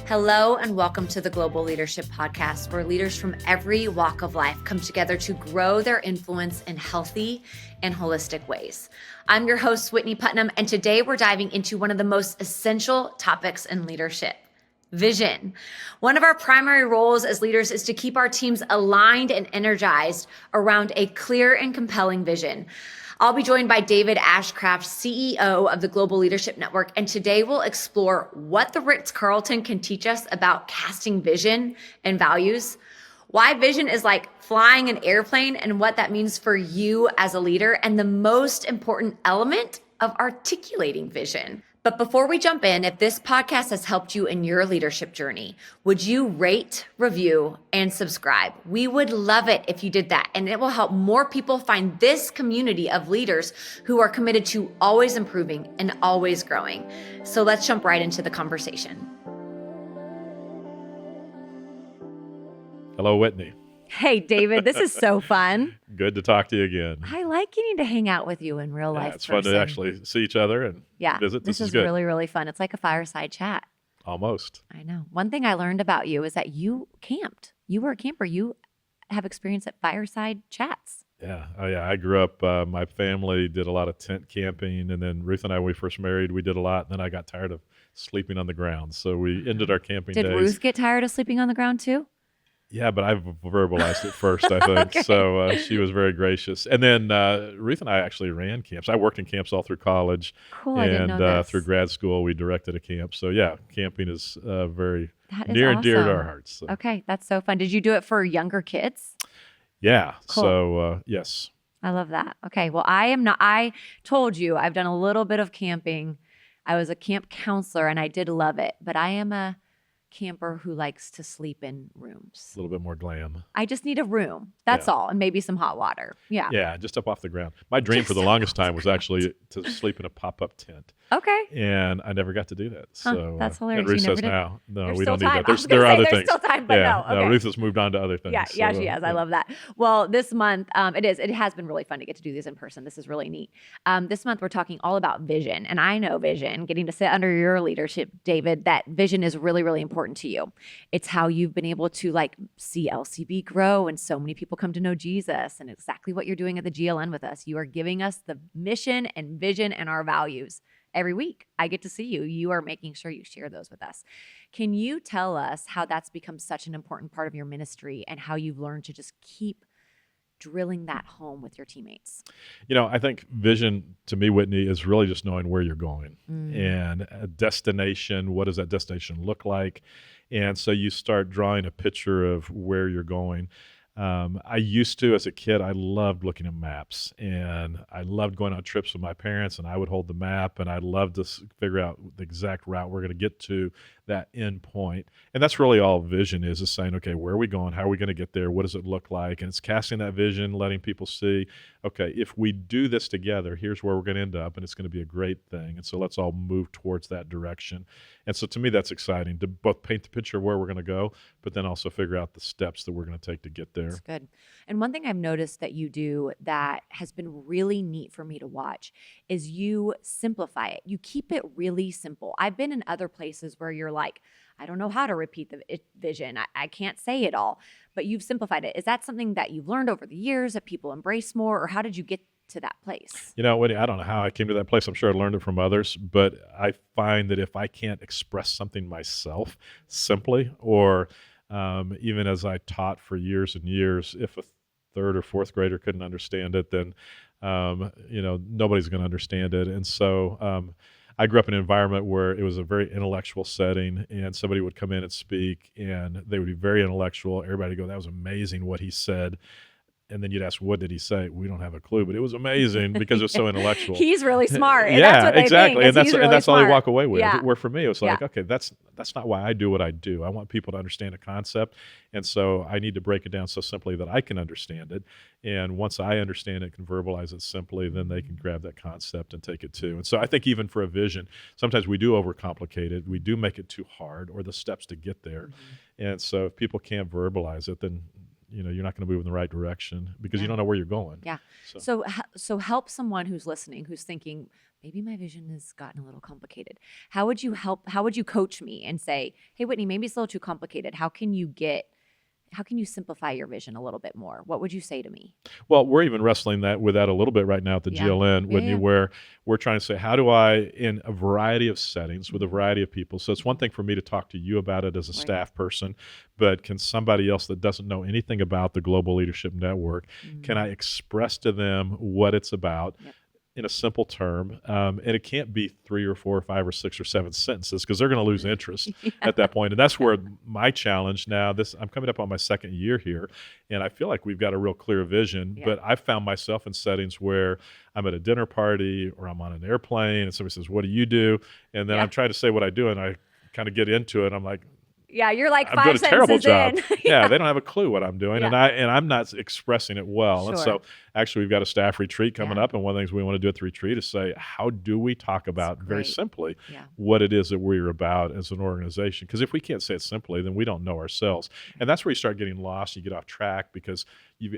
Hello and welcome to the Global Leadership Podcast, where leaders from every walk of life come together to grow their influence in healthy and holistic ways. I'm your host, Whitney Putnam, and today we're diving into one of the most essential topics in leadership: vision. One of our primary roles as leaders is to keep our teams aligned and energized around a clear and compelling vision. I'll be joined by David Ashcraft, CEO of the Global Leadership Network, and today we'll explore what the Ritz-Carlton can teach us about casting vision and values, why vision is like flying an airplane and what that means for you as a leader, and the most important element of articulating vision. But before we jump in, if this podcast has helped you in your leadership journey, would you rate, review, and subscribe? We would love it if you did that, and it will help more people find this community of leaders who are committed to always improving and always growing. So let's jump right into the conversation. Hello, Whitney. Hey, David, this is so fun. Good to talk to you again. I like getting to hang out with you in real life. It's fun to actually see each other and visit. This is good. really, really fun. It's like a fireside chat. Almost. I know. One thing I learned about you is that you camped. You were a camper. You have experience at fireside chats. Yeah. Oh, yeah. I grew up, my family did a lot of tent camping. And then Ruth and I, when we first married, we did a lot. And then I got tired of sleeping on the ground. So we ended our camping days. Did Ruth get tired of sleeping on the ground too? Yeah, but I verbalized it first, I think. Okay. So she was very gracious. And then Ruth and I actually ran camps. I worked in camps all through college. Cool, and I didn't know this. Through grad school, we directed a camp. So yeah, camping is very near and dear to our hearts. So. Okay, that's so fun. Did you do it for younger kids? Yeah. Cool. So yes. I love that. Okay, well, I told you I've done a little bit of camping. I was a camp counselor and I did love it, but I am a camper who likes to sleep in rooms. A little bit more glam. I just need a room. That's all. And maybe some hot water. Yeah. Yeah, just up off the ground. My dream for the longest time was actually to sleep in a pop-up tent. Okay. And I never got to do that. So that's hilarious. And Ruth says did. no, there's we don't time. need that. There are other things. There's still time, but no. Okay. Ruth has moved on to other things. Yeah, she has. I love that. Well, this month, it has been really fun to get to do these in person. This is really neat. This month, we're talking all about vision. And I know vision, getting to sit under your leadership, David, that vision is really, really important to you. It's how you've been able to see LCB grow and so many people come to know Jesus, and exactly what you're doing at the GLN with us. You are giving us the mission and vision and our values every week. I get to see you. You are making sure you share those with us. Can you tell us how that's become such an important part of your ministry and how you've learned to just keep drilling that home with your teammates? I think vision to me, Whitney, is really just knowing where you're going and a destination. What does that destination look like? And so you start drawing a picture of where you're going. I used to, as a kid, I loved looking at maps, and I loved going on trips with my parents, and I would hold the map, and I'd love to figure out the exact route we're going to get to that end point. And that's really all vision is saying, okay, where are we going? How are we going to get there? What does it look like? And it's casting that vision, letting people see, okay, if we do this together, here's where we're going to end up, and it's going to be a great thing. And so let's all move towards that direction. And so to me, that's exciting to both paint the picture of where we're going to go, but then also figure out the steps that we're going to take to get there. That's good. And one thing I've noticed that you do that has been really neat for me to watch is you simplify it. You keep it really simple. I've been in other places where you're like, I don't know how to repeat the vision. I can't say it all, but you've simplified it. Is that something that you've learned over the years that people embrace more, or how did you get to that place? Whitney, I don't know how I came to that place. I'm sure I learned it from others, but I find that if I can't express something myself simply, or even as I taught for years and years, if a third or fourth grader couldn't understand it, then nobody's going to understand it. And so I grew up in an environment where it was a very intellectual setting, and somebody would come in and speak, and they would be very intellectual. Everybody would go, that was amazing what he said. And then you'd ask, what did he say? We don't have a clue, but it was amazing because it was so intellectual. He's really smart. And yeah, that's what they exactly. Think, and that's all they walk away with. Yeah. Where for me, it was like, okay, that's not why I do what I do. I want people to understand a concept. And so I need to break it down so simply that I can understand it. And once I understand it, can verbalize it simply, then they can grab that concept and take it too. And so I think even for a vision, sometimes we do overcomplicate it. We do make it too hard, or the steps to get there. Mm-hmm. And so if people can't verbalize it, then you're not going to move in the right direction because you Yeah. don't know where you're going. Yeah. So So help someone who's listening, who's thinking, maybe my vision has gotten a little complicated. How would you coach me and say, hey, Whitney, maybe it's a little too complicated. How can you simplify your vision a little bit more? What would you say to me? well, we're even wrestling with that a little bit right now at the Yeah. GLN, Yeah, Whitney, yeah. where we're trying to say, how do I, in a variety of settings with a Mhm. variety of people? So it's one thing for me to talk to you about it as a Right. staff person, but can somebody else that doesn't know anything about the Global Leadership Network, can I express to them what it's about? Yep. In a simple term, and it can't be 3 or 4 or 5 or 6 or 7 sentences because they're going to lose interest Yeah. at that point. And that's where my challenge now. I'm coming up on my second year here, and I feel like we've got a real clear vision. Yeah. But I've found myself in settings where I'm at a dinner party or I'm on an airplane, and somebody says, "What do you do?" And then Yeah. I'm trying to say what I do, and I kind of get into it. I'm like, Yeah, you're like I'm 5 doing a terrible sentences job. in. Yeah, they don't have a clue what I'm doing, Yeah. and I'm not expressing it well. And Sure. so, actually, we've got a staff retreat coming Yeah. up, and one of the things we want to do at the retreat is say, how do we talk about very great. simply Yeah. what it is that we're about as an organization? Because if we can't say it simply, then we don't know ourselves, and that's where you start getting lost. You get off track because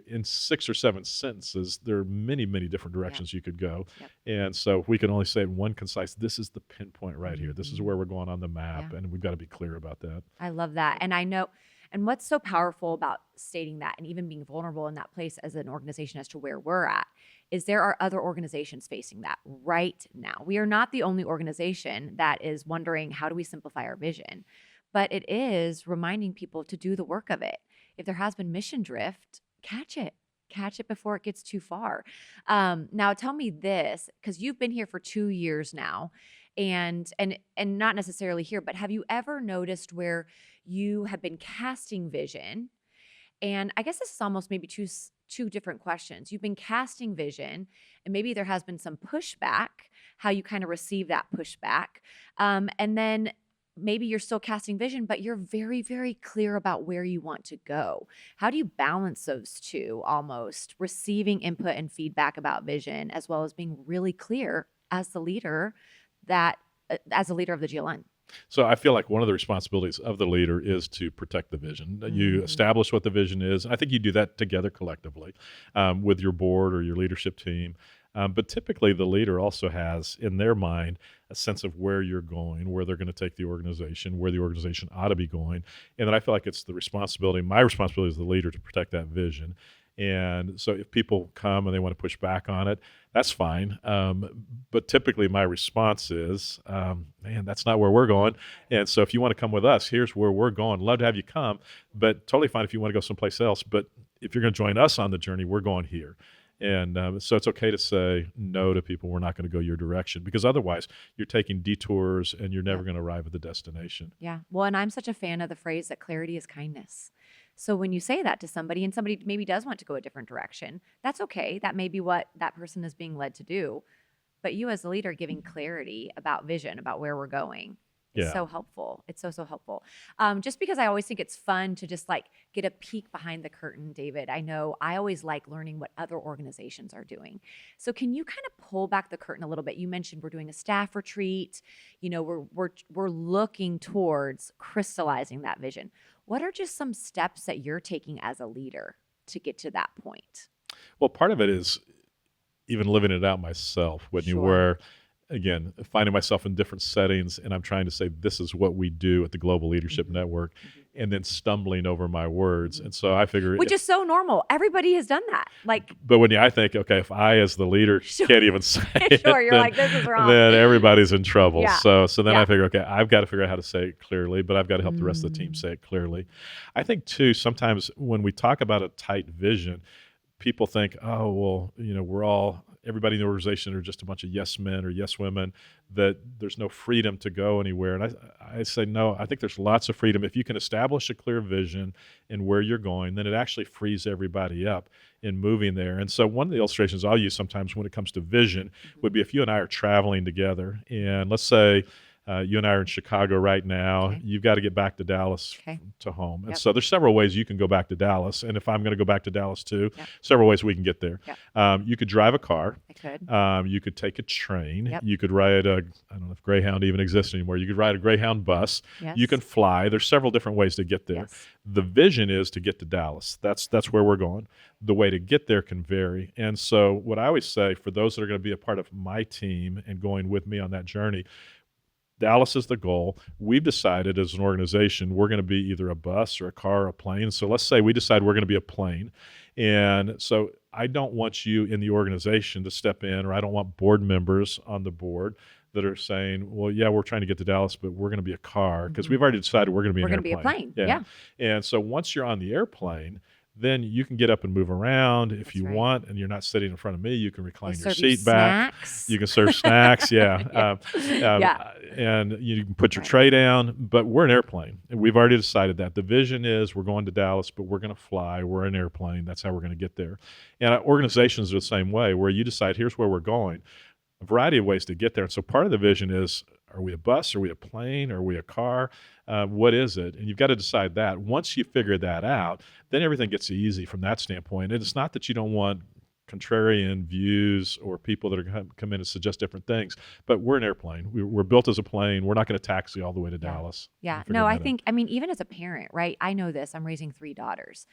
in 6 or 7 sentences, there are many, many different directions you could go. Yep. And so, if we can only say in one concise, this is the pinpoint right here. This is Mhm. where we're going on the map, Yeah. and we've got to be clear about that. I love that. And I know, and what's so powerful about stating that and even being vulnerable in that place as an organization as to where we're at is there are other organizations facing that right now. We are not the only organization that is wondering, how do we simplify our vision? But it is reminding people to do the work of it. If there has been mission drift, catch it before it gets too far. Now tell me this, because you've been here for 2 years now, and not necessarily here, but have you ever noticed where you have been casting vision? And I guess this is almost maybe two different questions. You've been casting vision, and maybe there has been some pushback, how you kind of receive that pushback. And then maybe you're still casting vision, but you're very, very clear about where you want to go. How do you balance those two, almost receiving input and feedback about vision, as well as being really clear as the leader as a leader of the GLN? So I feel like one of the responsibilities of the leader is to protect the vision. You Mhm. establish what the vision is. I think you do that together collectively with your board or your leadership team. But typically, the leader also has in their mind a sense of where you're going, where they're going to take the organization, where the organization ought to be going. And then I feel like it's my responsibility as the leader to protect that vision. And so if people come and they want to push back on it, that's fine. But typically my response is, man, that's not where we're going. And so if you want to come with us, here's where we're going. Love to have you come, but totally fine if you want to go someplace else. But if you're going to join us on the journey, we're going here. And so it's okay to say no to people. We're not going to go your direction because otherwise you're taking detours and you're never Yep. going to arrive at the destination. Yeah. Well, and I'm such a fan of the phrase that clarity is kindness. So when you say that to somebody and somebody maybe does want to go a different direction, that's okay. That may be what that person is being led to do. But you as a leader giving clarity about vision, about where we're going is Yeah. so helpful. It's so, so helpful. Just because I always think it's fun to just like get a peek behind the curtain, David. I know I always like learning what other organizations are doing. So can you kind of pull back the curtain a little bit? You mentioned we're doing a staff retreat. You know, we're looking towards crystallizing that vision. What are just some steps that you're taking as a leader to get to that point? Well, part of it is even living it out myself, Whitney, Sure. where again, finding myself in different settings and I'm trying to say, this is what we do at the Global Leadership Mhm. Network, Mhm. and then stumbling over my words. Mhm. And so I figure, Which is so normal. Everybody has done that. Like, but when I think, okay, if I as the leader Sure. can't even say it, sure, you're then, like, this is wrong. then everybody's in trouble. Yeah. So then Yeah. I figure, okay, I've got to figure out how to say it clearly, but I've got to help the rest of the team Mm. say it clearly. I think too, sometimes when we talk about a tight vision, people think, oh, well, everybody in the organization are just a bunch of yes men or yes women, that there's no freedom to go anywhere. And I say, no, I think there's lots of freedom. If you can establish a clear vision and where you're going, then it actually frees everybody up in moving there. And so one of the illustrations I'll use sometimes when it comes to vision would be if you and I are traveling together, and let's say You and I are in Chicago right now. Okay. You've got to get back to Dallas Okay. to home. And Yep. so there's several ways you can go back to Dallas. And if I'm going to go back to Dallas too, Yep. several ways we can get there. Yep. You could drive a car. I could. You could take a train. Yep. You could ride I don't know if Greyhound even exists anymore. You could ride a Greyhound bus. Yes. You can fly. There's several different ways to get there. Yes. The vision is to get to Dallas. That's where we're going. The way to get there can vary. And so what I always say for those that are going to be a part of my team and going with me on that journey, Dallas is the goal. We've decided as an organization we're going to be either a bus or a car or a plane. So let's say we decide we're going to be a plane. And so I don't want you in the organization to step in, or I don't want board members on the board that are saying, well, yeah, we're trying to get to Dallas, but we're going to be a car, because we've already decided we're going to be an airplane. We're going to be a plane. Yeah. And so once you're on the airplane, then you can get up and move around if you want, and you're not sitting in front of me. You can recline your seat back. You can serve snacks, yeah. And you can put your tray down, but we're an airplane, and we've already decided that. The vision is we're going to Dallas, but we're going to fly. We're an airplane. That's how we're going to get there. And organizations are the same way, where you decide, here's where we're going. A variety of ways to get there. And so part of the vision is, are we a bus? Are we a plane? Are we a car? What is it? And you've got to decide that. Once you figure that out, then everything gets easy from that standpoint. And it's not that you don't want contrarian views or people that are come in and suggest different things, but we're an airplane. We're built as a plane. We're not going to taxi all the way to Dallas. Yeah. No, I mean, even as a parent, right? I know this. I'm raising 3 daughters.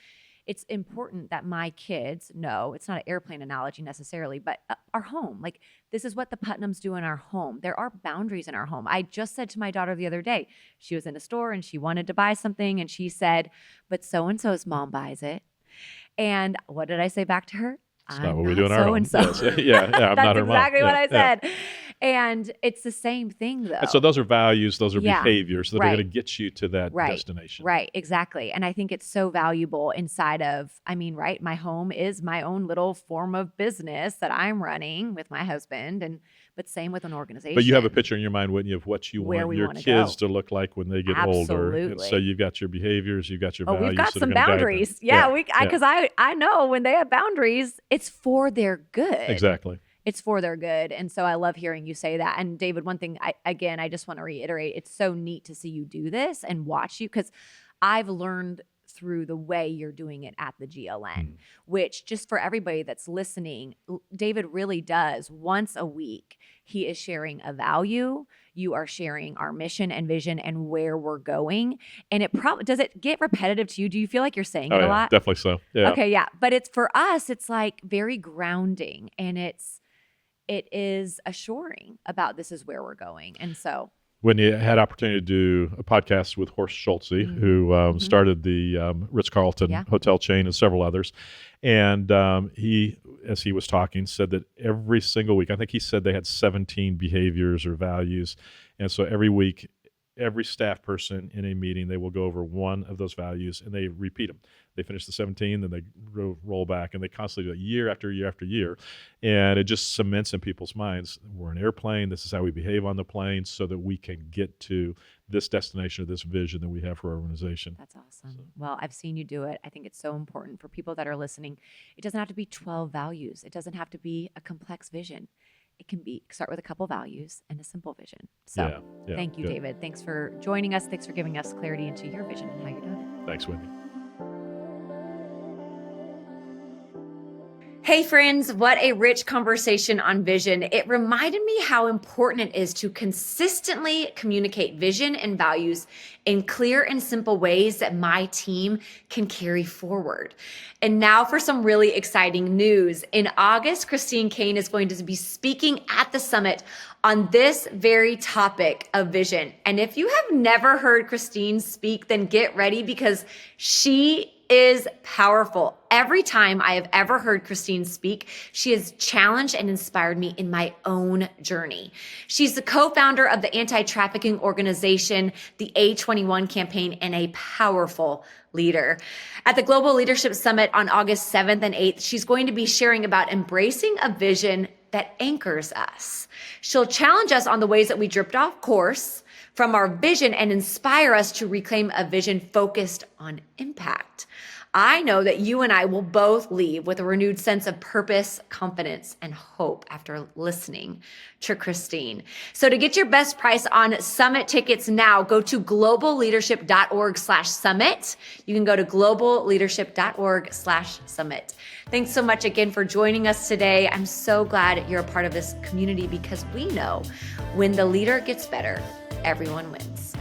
It's important that my kids know, it's not an airplane analogy necessarily, but our home. Like, this is what the Putnams do in our home. There are boundaries in our home. I just said to my daughter the other day, she was in a store and she wanted to buy something, and she said, but so-and-so's mom buys it. And what did I say back to her? It's not what we do in our home. So. Yes. Yeah, I'm That's not her mom. exactly what I said. And it's the same thing, though. And so those are values, those are behaviors that are going to get you to that destination. Right, exactly. And I think it's so valuable inside of, my home is my own little form of business that I'm running with my husband, but same with an organization. But you have a picture in your mind, Whitney, of what you want your kids to look like when they get older. And so you've got your behaviors, you've got your values. We've got some boundaries. Because I know when they have boundaries, it's for their good. Exactly. It's for their good. And so I love hearing you say that. And David, one thing, I just want to reiterate, it's so neat to see you do this and watch you, because I've learned through the way you're doing it at the GLN, which, just for everybody that's listening, David really does once a week. He is sharing a value. You are sharing our mission and vision and where we're going. And it probably, does it get repetitive to you? Do you feel like you're saying it a lot? Definitely so. Yeah. Okay. Yeah. But it's, for us, it's like very grounding, and it is assuring about this is where we're going. And so Whitney had opportunity to do a podcast with Horst Schulze, who started the Ritz-Carlton hotel chain and several others. And he, as he was talking, said that every single week, I think he said they had 17 behaviors or values. And so every week, every staff person in a meeting, they will go over one of those values and they repeat them. They finish the 17, then they roll back, and they constantly do it year after year after year. And it just cements in people's minds, we're an airplane, this is how we behave on the plane, so that we can get to this destination or this vision that we have for our organization. That's awesome. So. Well, I've seen you do it. I think it's so important for people that are listening. It doesn't have to be 12 values. It doesn't have to be a complex vision. It can start with a couple values and a simple vision. So thank you, David. Thanks for joining us. Thanks for giving us clarity into your vision and how you're doing it. Thanks, Whitney. Hey friends, what a rich conversation on vision. It reminded me how important it is to consistently communicate vision and values in clear and simple ways that my team can carry forward. And now for some really exciting news. In August, Christine Kane is going to be speaking at the summit on this very topic of vision. And if you have never heard Christine speak, then get ready, because she is powerful. Every time I have ever heard Christine speak, she has challenged and inspired me in my own journey. She's the co-founder of the anti-trafficking organization, the A21 campaign, and a powerful leader. At the Global Leadership Summit on August 7th and 8th, she's going to be sharing about embracing a vision that anchors us. She'll challenge us on the ways that we drift off course from our vision and inspire us to reclaim a vision focused on impact. I know that you and I will both leave with a renewed sense of purpose, confidence, and hope after listening to Christine. So to get your best price on summit tickets now, go to globalleadership.org/summit. You can go to globalleadership.org/summit. Thanks so much again for joining us today. I'm so glad you're a part of this community because we know when the leader gets better, everyone wins.